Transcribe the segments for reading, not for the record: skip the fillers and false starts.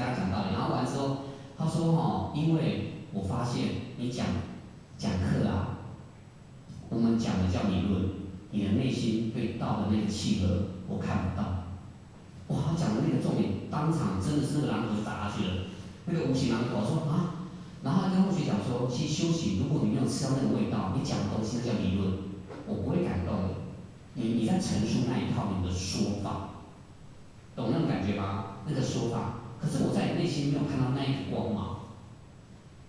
跟他讲道理，然后完之后，他说因为我发现你讲课啊，我们讲的叫理论，你的内心对道的那个契合我看不到。哇，他讲的那个重点，当场真的是那个榔头就打下去了，那个无形榔头。我说啊，然后他跟同学讲说，其实修行，如果你没有吃到那个味道，你讲的东西那叫理论，我不会感动的。你在陈述那一套你的说法，懂那种感觉吗？那个说法，可是我在你内心没有看到那一个光芒。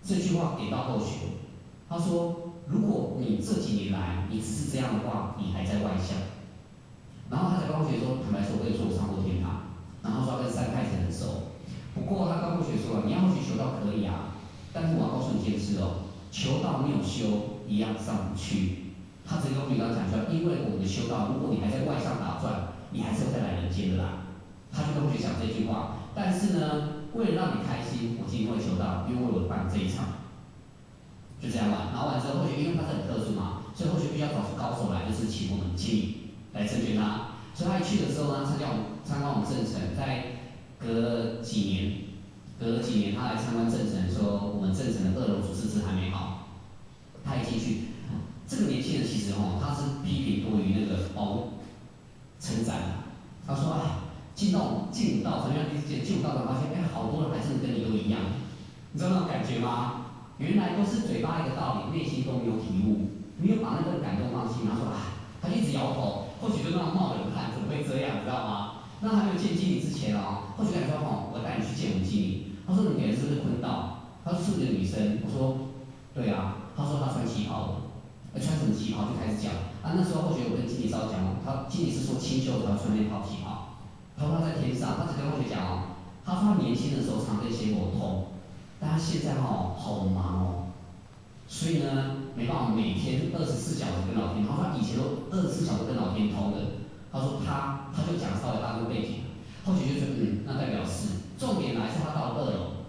这句话给到后学，他说，如果你这几年来你只是这样的话，你还在外向。然后他才跟后学说，坦白说，我跟你说我上过天堂，然后说他跟三太子很熟。不过他跟后学说，你要后学求道可以啊，但是我要告诉你一件事哦，求道没有修一样上不去。他直接跟我刚刚讲说，因为我们的修道，如果你还在外上打转，你还是会再来人间的啦。他就跟同学讲这句话，但是呢，为了让你开心，我今天会求道，因为我有办这一场，就这样玩。然后完之后，后学因为他是很特殊嘛，所以后学必须要找出高手来，就是请我们经理来成全他。所以他一去的时候呢，参观我们正城，在隔了几年他来参观正城，说我们正城的2楼主事室还没好，他一进去。这个年轻人其实他是批评多于那个称赞的。他说啊，进武道场，第一次进武道场发现，好多人还真的跟你都一样，你知道那种感觉吗？原来都是嘴巴一个道理，内心都没有体悟，没有把那个感动放心。他说啊，他一直摇头，或许就那样冒冷汗，怎么会这样，你知道吗？那还没有见经理之前或许跟你说我带你去见我们经理。他说你给的是不是坤道？他说是不是女生？我说对啊。他说他穿旗袍的。穿什么旗袍就开始讲啊。那时候或许我跟经理稍讲他经理是说清秀才要穿那套旗袍。他说他在天上，他只跟同学讲他说他年轻的时候常跟血管痛，但他现在好忙所以呢没办法每天24小时跟老天。他说他以前都24小时跟老天通的。他说他就讲稍微大陆背景，后学就觉得那代表是重点来是他到了2楼，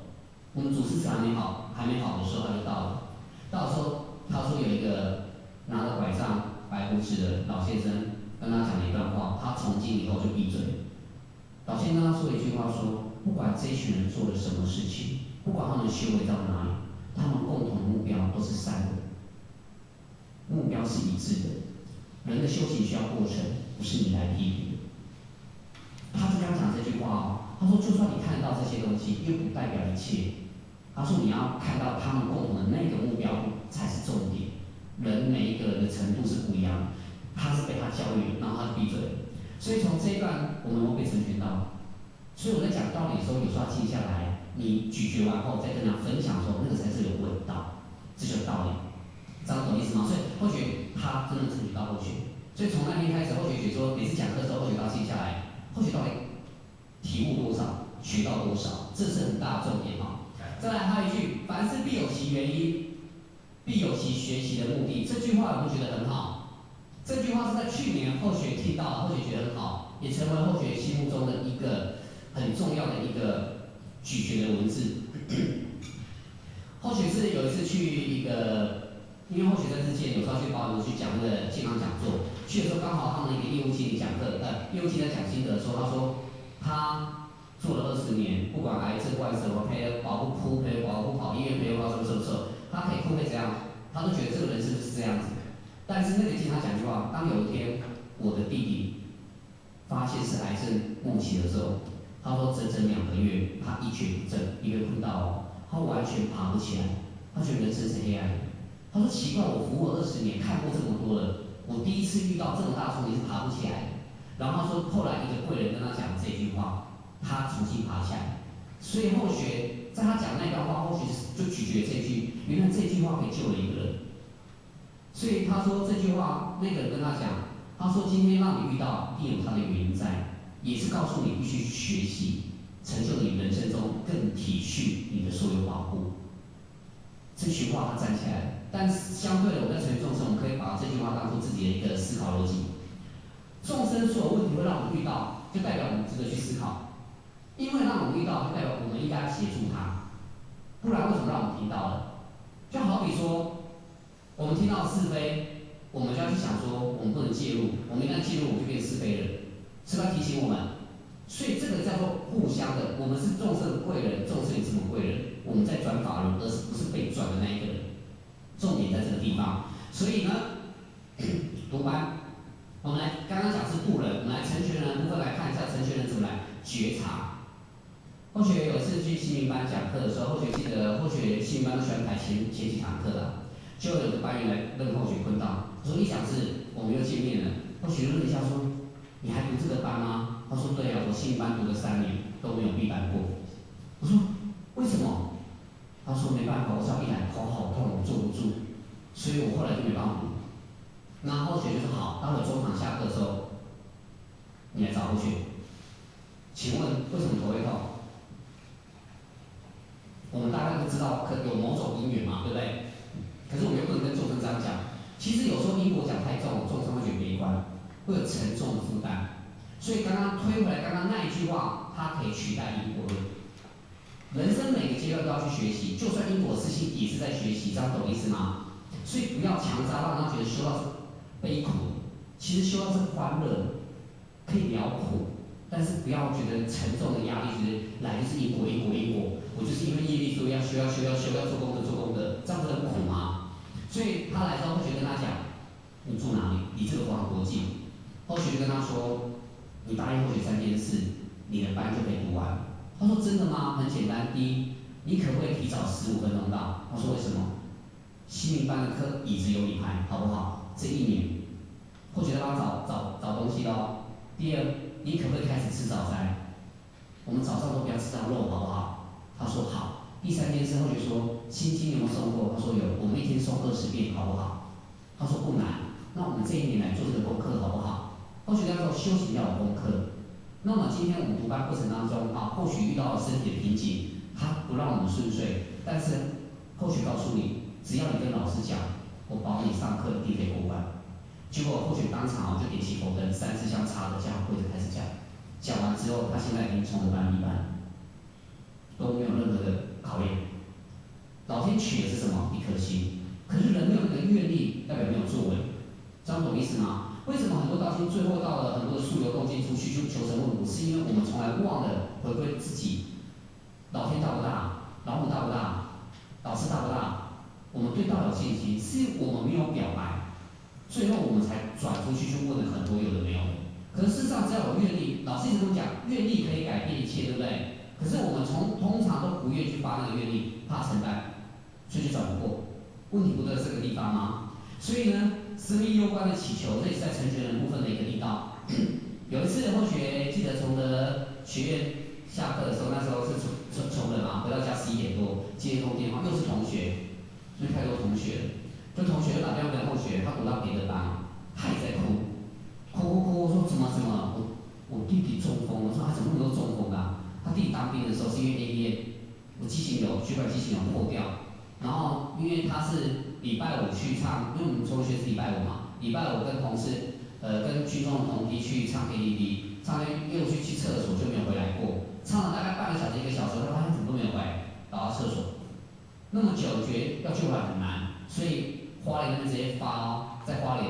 我们主持室还没好的时候他就到了。到的时候他说有一个拿着拐杖、白胡子的老先生跟他讲了一段话，他从今以后就闭嘴。老先生跟他说了一句话说，不管这一群人做了什么事情，不管他们修为到哪里，他们共同的目标都是善的，目标是一致的。人的修行需要过程，不是你来批评的。他就跟他讲这句话他说就算你看得到这些东西，又不代表一切。他说你要看到他们共同的那个目标才是重点。人每一个人的程度是不一样的，他是被他教育，然后他就闭嘴了。所以从这一段我们会被成全到。所以我在讲道理的时候，有时候要静下来，你咀嚼完后再跟他分享的时候，那个才是有味道，这就是道理。这样懂意思吗？所以后学他真的成全到后学。所以从那天开始，后学学说每次讲课的时候，后学都要静下来，后学到底体悟多少，学到多少，这是很大的重点再来还有一句，凡事必有其原因，必有其学习的目的。这句话我们觉得很好。这句话是在去年后学听到，后学觉得很好，也成为后学心目中的一个很重要的一个咀嚼的文字。后学是有一次去一个，因为后学在之前有时候去保姆去讲那个健康讲座，去的时候刚好他们一个业务经理讲课，业务经理在讲心得的时候，他说他做了20年，不管癌症、患什么陪保护哭、陪保护跑医院、陪保什么什么时候，他可以哭会怎样，他都觉得这个人是不是这样子。但是那个经他讲句话，当有一天我的弟弟发现是癌症末期的时候，他说整整2个月，他一蹶不振，一个困到他完全爬不起来，他觉得人生是黑暗的。他说奇怪，我服务了20年，看过这么多了，我第一次遇到这么大冲击是爬不起来的。然后他说后来一个贵人跟他讲这句话，他重新爬起来。所以后学在他讲那段话，后学就咀嚼这句，原来这句话可以救了一个人。所以他说这句话，那个人跟他讲，他说今天让你遇到，一定有他的原因在，也是告诉你必须学习，成就你人生中更体恤你的所有保护。这句话他站起来了，但相对的，我在成为众生，我们可以把这句话当做自己的一个思考逻辑。众生所有问题会让我们遇到，就代表我们值得去思考。因为让我们遇到，就代表我们应该协助他，不然为什么让我们听到了？就好比说，我们听到是非，我们就要去想说，我们不能介入，我们一旦介入，我们就变是非了，是不是要提醒我们？所以这个叫做互相的，我们是众生的贵人，众生也是我们贵人，我们在转法轮，而不是被转的那一个人。重点在这个地方。所以呢，读班，我们来刚刚讲是渡人，我们来成全人的部分来看一下成全人怎么来觉察。后学有一次去新民班讲课的时候，后学记得后学新民班都喜欢排前几堂课的，就有个班员来问后学坤道，说一讲是我们又见面了，后学就问一下说，你还读这个班吗？他说对啊，我新民班读了3年都没有毕班过。我说为什么？他说没办法，我只要一来头好痛，我坐不住，所以我后来就没办法读。那后学就说好，待会中场下课的时候，你来找后学。请问为什么头会痛？我们大概都知道，可有某种因缘嘛，对不对？可是我们又不能跟众生这样讲。其实有时候因果讲太重，众生会觉得悲观，会有沉重的负担。所以刚刚推回来，刚刚那一句话，它可以取代因果论。人生每个阶段都要去学习，就算因果事情也是在学习，这样懂意思吗？所以不要强加让他觉得修道是悲苦，其实修道是欢乐，可以了苦。但是不要觉得沉重的压力，就是来就是因果，我就是因为业力，所以要修，要做功德，这样不是很苦吗？所以他来之后，后学跟他讲，你住哪里？离这个佛堂多近？后学就跟他说，你答应后学3件事，你的班就可以读完。他说真的吗？很简单，第一，你可不可以提早15分钟到？他说为什么？新民班的课椅子有你排，好不好？这1年，后学在帮他找东西咯。第二，你可不可以开始吃早餐？我们早上都不要吃到肉，好不好？他说好。第3件事，后学说，心经有没有诵过？他说有，我们一天诵20遍，好不好？他说不难。那我们这1年来做这个功课，好不好？后学要说修行要有功课。那么今天我们读班过程当中啊，或许遇到了身体的瓶颈，它不让我们顺遂，但是后学告诉你，只要你跟老师讲，我保你上课一定可以过关。结果后学当场就点起头灯，3支香插着，这样跪着开始讲。讲完之后，他现在已经从班1班，都没有任何的考验。老天取的是什么？1颗心。可是人没有那个愿力，代表没有作为，这样懂意思吗？为什么很多道经最后到了很多的速流动经出去就求神问卜？是因为我们从来忘了回归自己。老天大不大？老母大不大？老师大不大？我们对道有信心，是我们没有表白，最后我们才转出去去问了很多有的没有的。可是事实上，只要有愿力，老师一直跟我讲，愿力可以改变一切，对不对？可是我们通常都不愿意去发那个愿力，怕承担，所以就转不过。问题不在这个地方吗？所以呢，生命攸关的祈求，这也是在成全人部分的一个力道。有一次，后学记得从的学院下课的时候，那时候是从人嘛，回到家11点多，接一通电话，又是同学，因为太多同学了，就同学就打电话给后学，他读到别的班，他也在哭，我说怎么，我弟弟中风，我说他怎么那么多中风啊？他弟弟当兵的时候是因为 ADN，我激情瘤血管激情瘤破掉，然后因为他是礼拜5去唱，因为我们中学是礼拜5嘛，礼拜5跟同事跟军中的同梯去唱 KTV，唱又去厕所就没有回来过，唱了大概半个小时1个小时，他发现怎么都没有回来，倒到厕所，那么久觉得要救回来很难，所以花莲那边直接发在花莲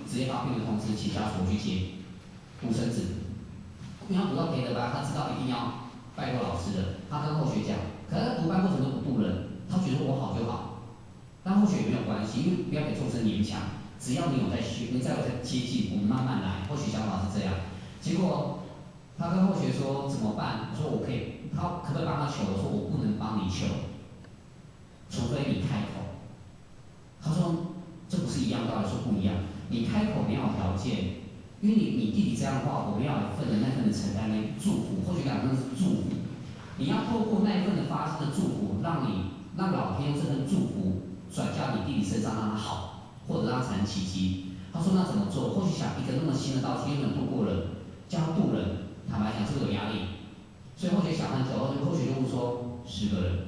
直接发病人通知，请家属去接独生子，因为他读到别的班，他知道一定要拜托老师的，他跟后学讲，可是他读班过程都不渡人，他觉得我好就好，但后学也没有关系，因为不要给众生勉强，只要你有在学，你在接近，我们慢慢来。或许想法是这样，结果他跟后学说怎么办？我说我可以，他可不可以帮他求？我说我不能帮你求，除非你开口。他说这不是一样道理，说不一样，你开口没有条件。因为你弟弟这样的话，我们要有份的那份的承担跟祝福，或许讲那是祝福。你要透过那一份的发生的祝福，让老天用这份祝福转嫁你弟弟身上，让他好，或者让他产生奇迹。他说那怎么做？或许想一个那么新的道具，又没有度过人，叫他渡人，坦白讲是不是有压力？所以后学想很久，后学就问说10个人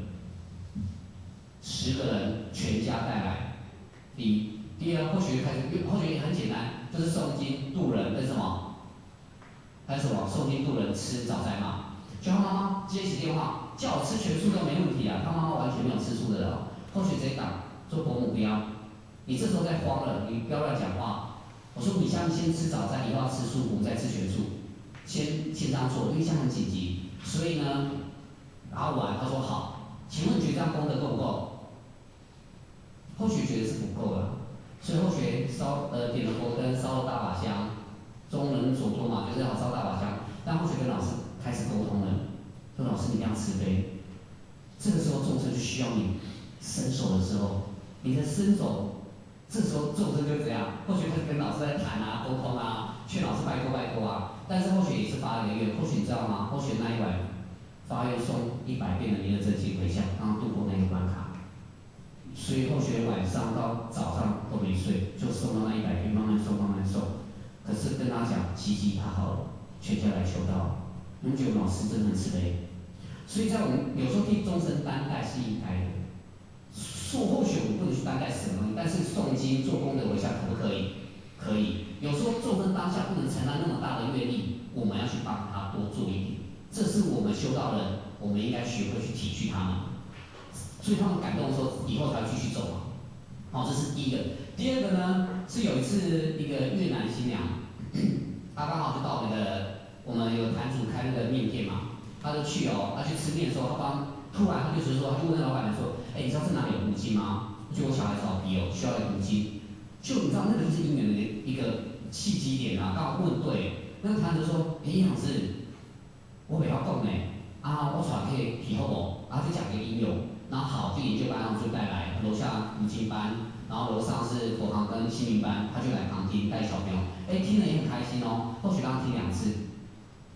，10个人全家带来，第二，后学开始，后学也很简单，就是诵经渡人跟什么，还有什么诵经渡人吃早餐嘛。就他妈妈接起电话，叫我吃全素都没问题啊，他妈妈完全没有吃素的人。后学直接打，说伯母不要，你这时候在慌了，你不要乱讲话。我说你先吃早餐，以后要吃素，我们再吃全素。先这样做，因为这样很紧急，所以呢，然后完他说好，请问你觉得这样功德够不够？后学觉得是不够的，所以后学点了佛灯，烧了大把香，众人所托嘛，就是要烧大把香。但后学跟老师开始沟通了，说老师你这样慈悲，这个时候众生就需要你伸手的时候，你的伸手，这时候众生就怎样？后学开始跟老师在谈啊、沟通啊，劝老师拜托拜托啊。但是后学也是发了一个愿，后学你知道吗？后学那一晚发愿送100遍的弥勒真经回向，让他度过那个关卡。所以后学晚上到早上都没睡，就送到那100遍，慢慢送，慢慢送。可是跟他讲，奇迹他好了，全家来求道。你们觉得老师真的很慈悲？所以在我们有时候替众生担待是应该的。或许我们不能去担待什么东西，但是诵经做功德回向可不可以？可以。有时候众生当下不能承担那么大的愿力，我们要去帮他多做一点。这是我们修道人，我们应该学会去体恤他们。所以他们感动的时候，以后才会继续走嘛。好，这是第一个。第二个呢，是有一次一个越南新娘，她刚好就到那个我们有坛主开那个面店嘛，她就去哦，她去吃面的时候，突然她就是说，她就问那老板娘说，哎，你知道这哪里有古迹吗？就我小孩子好皮哦，需要一个古迹。就你知道那个就是因缘的一个契机点啊，刚好问对。那个坛主说，哎，老师，我袂晓讲呢，我带去皮好无？就讲个应用。然后好，就研究班然后就带来楼下五经班，然后楼上是佛堂跟心灵班，他就来旁听带小朋友，听了也很开心哦。或许刚刚听2次，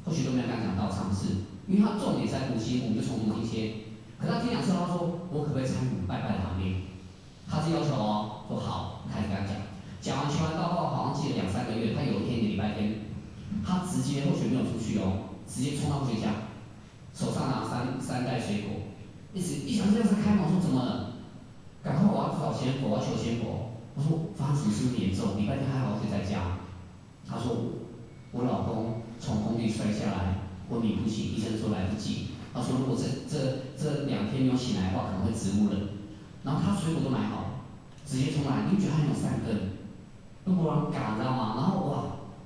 或许都没有刚讲到尝试，因为他重点在读经，我们就从读经切。可是他听2次，他说我可不可以参与拜拜的行列？他是要求哦，说好，开始跟他讲，讲完求完祷告，好像记了2、3个月，他有一天礼拜天，他直接或许没有出去哦，直接冲到学校，手上拿三袋水果。一想这样子开门，我说怎么了？赶快我要找仙佛，我要求仙佛。我说发生什么事严重？礼拜天还好，就在家。他说我老公从工地摔下来，昏迷不醒，医生说来不及。他说如果这2天没有醒来的话，可能会植物人。然后他水果都买好，直接冲来，你觉得他很有善根，都没人赶，你知道吗？然后哇，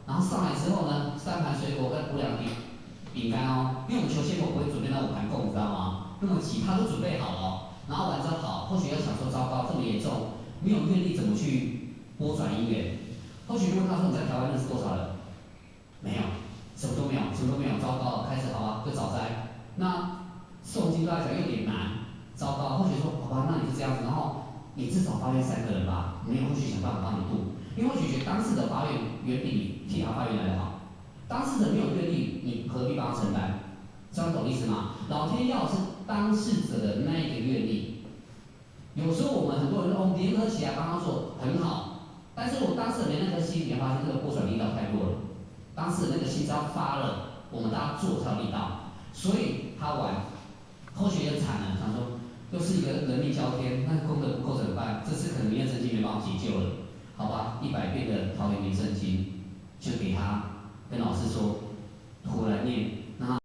然后上来之后呢，3盘水果跟5两饼干哦，因为我们求仙佛不会准备那5盘供，你知道吗？那么急，他都准备好了、哦，然后完之后好，或许要想说糟糕，这么严重，没有愿力怎么去拨转因缘？或许就问他说你在台湾认识多少人？没有，什么都没有，什么都没有，糟糕了，开始好吧，就早灾。那诵经对他讲有点难，糟糕，或许说好吧，那你就这样子，然后你至少发愿3个人吧，没有或许想办法帮你度，因为或许觉得当事者发愿远比你替他发愿来得好，当事者没有愿力，你何必帮他承担？这样懂意思吗？老天要的是当事者的那一个愿力。有时候我们很多人说，我们联合起来帮他做很好，但是我当事人连那颗心，你发现这个拨转力道太弱了。当事人那个心只要发了，我们大家做才有力道。所以他玩，后学就惨了，想说又是一个人命交天，那功德不够怎么办？这次可能弥勒真经没办法解救了，好吧？100遍的桃园弥圣经就给他，跟老师说，突然念